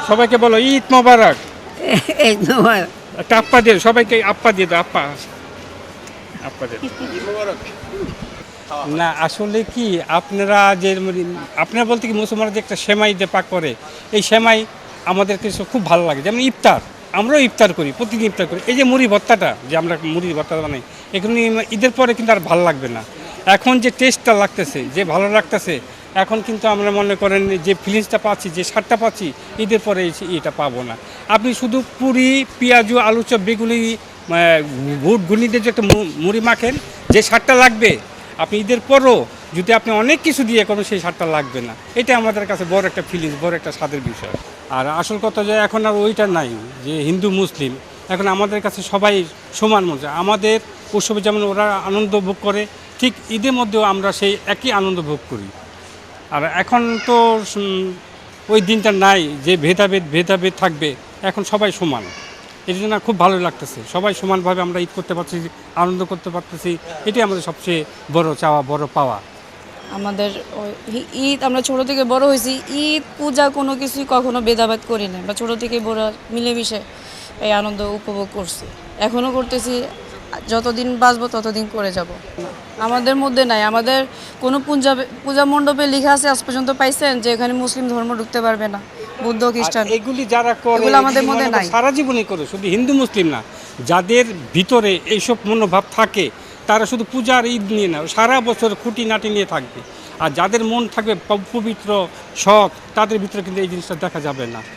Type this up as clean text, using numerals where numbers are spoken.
সবাইকে বলো ঈদ মোবারক। এই তোমার একটা আপ্পা দিয়ে সবাইকে আপ্পা দিয়ে দাও, আপ্পা আপ্পা দিয়ে না আসলে কি আপনারা যে আপনারা বলতে কি মুসলমানরা যে একটা সেমাই যে পাক করে, এই সেমাই আমাদের কিছু খুব ভালো লাগে। যেমন ইফতার, আমরাও ইফতার করি, প্রতিদিন ইফতার করি। এই যে মুড়ি ভর্তাটা যে আমরা মুড়ি ভর্তা বানাই, এখানে ঈদের পরে কিন্তু আর ভালো লাগবে না। এখন যে টেস্টটা লাগতেছে, যে ভালো লাগতেছে, এখন কিন্তু আমরা মনে করেন যে ফিলিংসটা পাচ্ছি, যে স্বাদটা পাচ্ছি, ঈদের পরে এটা পাবো না। আপনি শুধু পুরি, পেঁয়াজু, আলু চপ, বেগুনি, ভুট ঘুনিতে যে একটা মুড়ি মাখেন, যে স্বাদটা লাগবে, আপনি ঈদের পরও যদি আপনি অনেক কিছু দিয়ে করেন সেই স্বাদটা লাগবে না। এটা আমাদের কাছে বড় একটা ফিলিংস, বড় একটা স্বাদের বিষয়। আর আসল কথা যে এখন আর ওইটা নাই যে হিন্দু মুসলিম, এখন আমাদের কাছে সবাই সমান মনে হয়। আমাদের উৎসবে যেমন ওরা আনন্দ ভোগ করে, ঠিক ঈদের মধ্যেও আমরা সেই একই আনন্দ ভোগ করি। আর এখন তো ওই দিনটা নাই যে ভেদাভেদ থাকবে, এখন সবাই সমান। এই জন্য খুব ভালো লাগতেছে, সবাই সমানভাবে আমরা ঈদ করতে পারছি, আনন্দ করতে পারতেছি। এটাই আমাদের সবচেয়ে বড় চাওয়া, বড় পাওয়া। আমাদের ঈদ, আমরা ছোট থেকে বড় হয়েছি, ঈদ পূজা কোনো কিছুই কখনো ভেদাভেদ করি না। আমরা ছোট থেকে বড় মিলেমিশে এই আনন্দ উপভোগ করছি, এখনও করতেছি। যতদিন বাঁচবো ততদিন করে যাব। আমাদের মধ্যে নাই, আমাদের কোনো পূজা মণ্ডপে লেখা আছে আজ পর্যন্ত পাইছেন যে এখানে মুসলিম ধর্ম ঢুকতে পারবে না, বুদ্ধ খ্রিস্টান? এগুলি যারা করে এগুলো আমাদের মধ্যে নাই। সারা জীবনই করে, শুধু হিন্দু মুসলিম না, যাদের ভিতরে এইসব মনোভাব থাকে তারা শুধু পূজার ঈদ নিয়ে না, সারা বছর খুঁটিনাটি নিয়ে থাকবে। আর যাদের মন থাকবে পবিত্র, সৎ, তাদের ভিতরে কিন্তু এই জিনিসটা দেখা যাবে না।